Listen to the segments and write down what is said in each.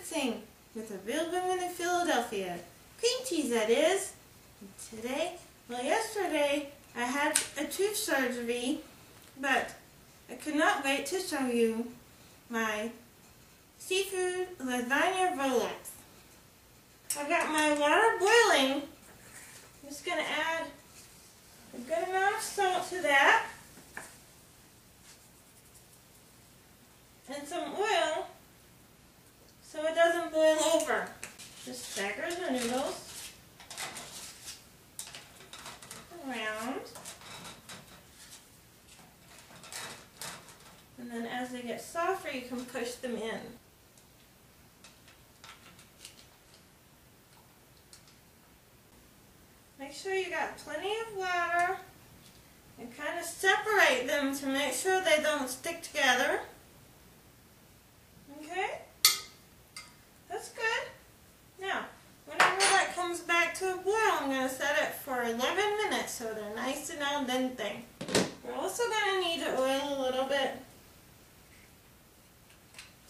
mixing with a real women in Philadelphia. Cream cheese, that is. And today, well, yesterday I had a tooth surgery, but I could not wait to show you my seafood lasagna roll-ups. I've got my water boiling. I'm just going to add a good amount of salt to that. And some oil so it doesn't boil over. Just stagger the noodles around. And then as they get softer, you can push them in. Make sure you got plenty of water and kind of separate them to make sure they don't stick together. Okay? That's good. Now, whenever that comes back to a boil, I'm going to set it for 11 minutes so they're nice and al dente. We're also going to need to oil a little bit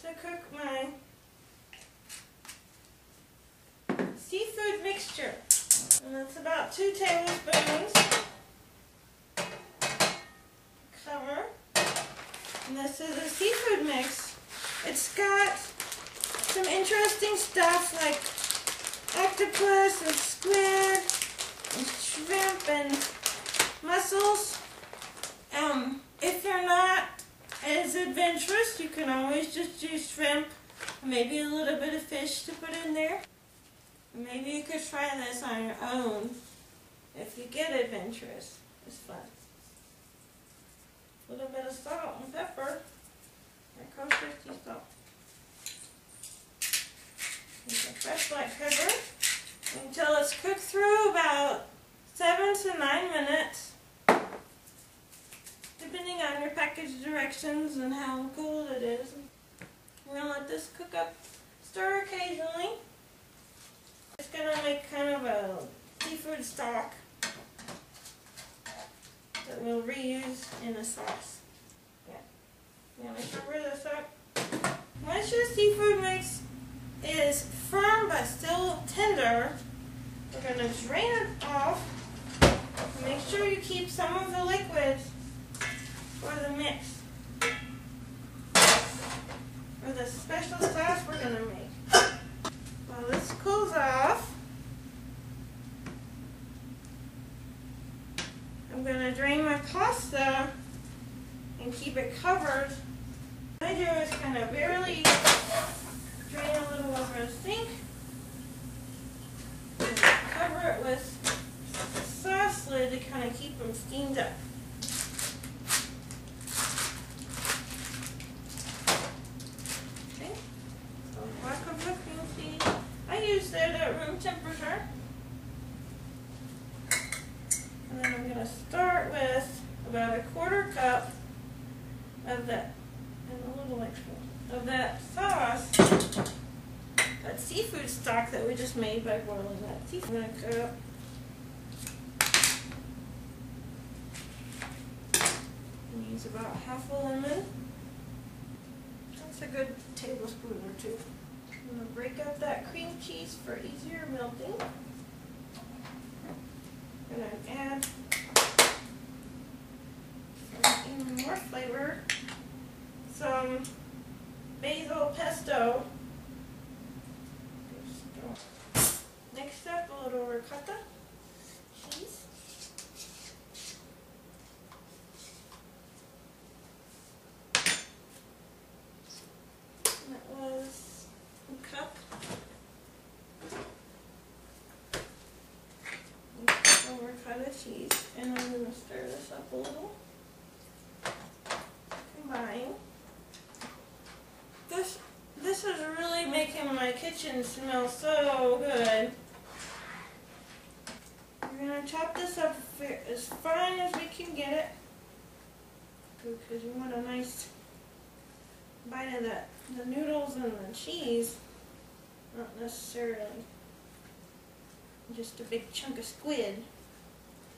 to cook my seafood mixture. And that's about 2 tablespoons. Cover. And this is a seafood mix. It's got some interesting stuff like octopus and squid and shrimp and mussels. If you're not as adventurous, you can always just use shrimp, maybe a little bit of fish to put in there. Maybe you could try this on your own if you get adventurous. It's fun. A little bit of salt and pepper. Kosher sea salt. Use a fresh black pepper until it's cooked through about 7 to 9 minutes, depending on your package directions and how cold it is. We're going to let this cook up, stir occasionally. It's going to make kind of a seafood stock that we'll reuse in a sauce. I'm going to cover this up. Once your seafood mix is firm but still tender, we're going to drain it off. Make sure you keep some of the liquids for the mix, for the special sauce we're going to make. While this cools off, I'm going to drain my pasta and keep it covered. What I do is kind of barely drain a little over the sink and cover it with a sauce lid to kind of keep them steamed up. Okay, so a block of whipped cream cheese. I use it at room temperature. And then I'm going to start with about a 1/4 cup of that, and a little extra, of that sauce, that seafood stock that we just made by boiling that seafood. I'm going to cut up and use about half a lemon. That's a good tablespoon or 2. I'm going to break up that cream cheese for easier melting. I'm going to add even more flavor, some basil pesto. Next up, a little ricotta cheese. And that was a cup. Some ricotta cheese, and I'm going to stir this up a little. Combine. This is really making my kitchen smell so good. We're going to chop this up as fine as we can get it, because you want a nice bite of the noodles and the cheese, not necessarily just a big chunk of squid.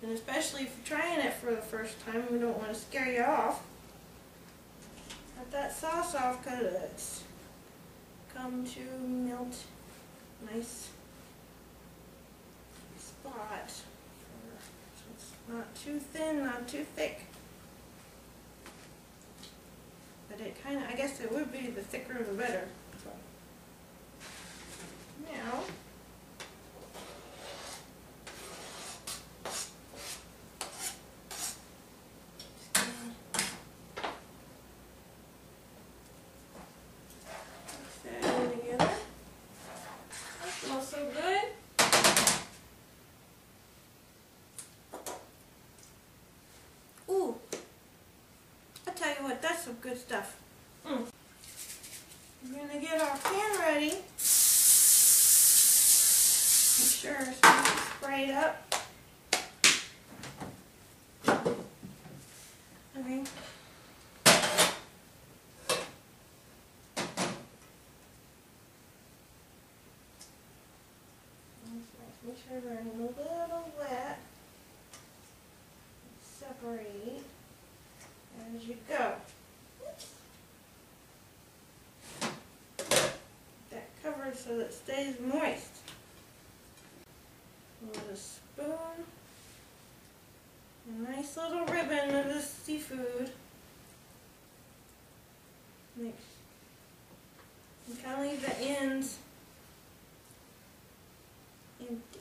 And especially if you're trying it for the first time, we don't want to scare you off. Cut that sauce off because it's come to melt melt nice spot. So it's not too thin, not too thick. But it kind of, I guess it would be the thicker the better. So now, tell you what, that's some good stuff. We're going to get our pan ready. Make sure it's sprayed up. Okay. Make sure they're a little wet. Separate as you go. That covered so that it stays moist. With a spoon, a nice little ribbon of the seafood. Mix. And kind of leave the ends empty.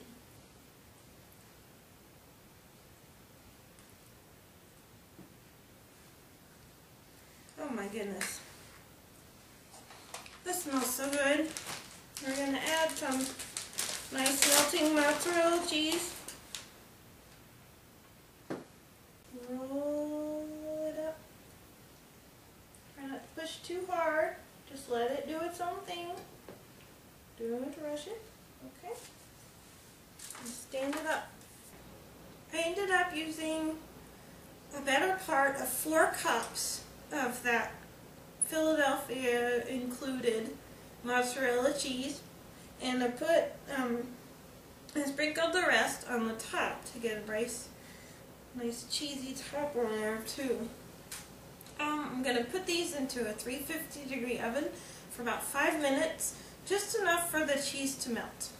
Oh my goodness. This smells so good. We're going to add some nice melting mozzarella cheese. Roll it up. Try not to push too hard. Just let it do its own thing. Don't rush it. Okay. And stand it up. I ended up using a better part of 4 cups of that Philadelphia included mozzarella cheese, and I put and sprinkled the rest on the top to get a nice cheesy top on there too. I'm going to put these into a 350-degree oven for about 5 minutes, just enough for the cheese to melt.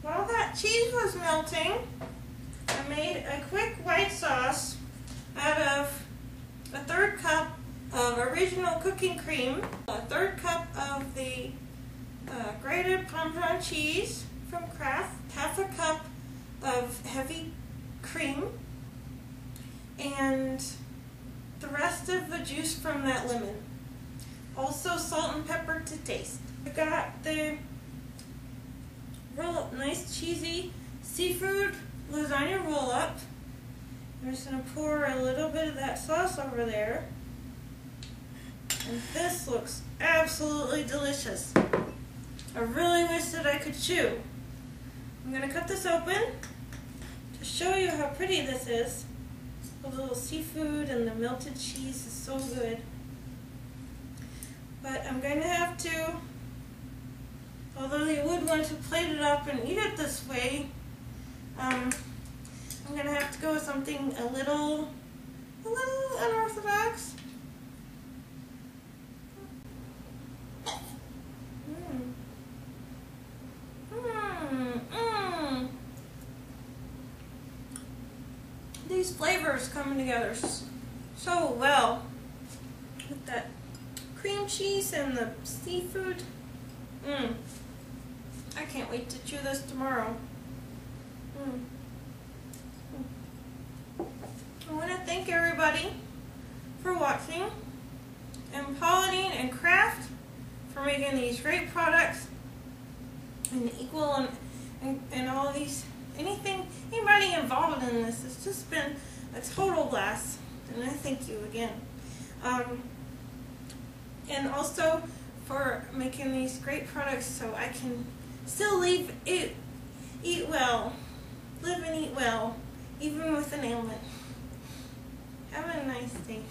While that cheese was melting, I made a quick white sauce out of a 1/3 cup of original cooking cream, a 1/3 cup of the grated Parmesan cheese from Kraft, 1/2 cup of heavy cream, and the rest of the juice from that lemon. Also salt and pepper to taste. I got the roll-up, nice cheesy seafood lasagna roll-up. I'm just going to pour a little bit of that sauce over there. And this looks absolutely delicious. I really wish that I could chew. I'm going to cut this open to show you how pretty this is. The little seafood and the melted cheese is so good. But I'm going to have to, although you would want to plate it up and eat it this way, I'm going to have to go with something a little unorthodox. These flavors coming together so well with that cream cheese and the seafood. I can't wait to chew this tomorrow. I want to thank everybody for watching, and Pauline and Kraft for making these great products, and Equal and all these, anybody involved in this. It's just been a total blast, and I thank you again. And also for making these great products so I can still eat well, live and eat well, even with an ailment. Have a nice day.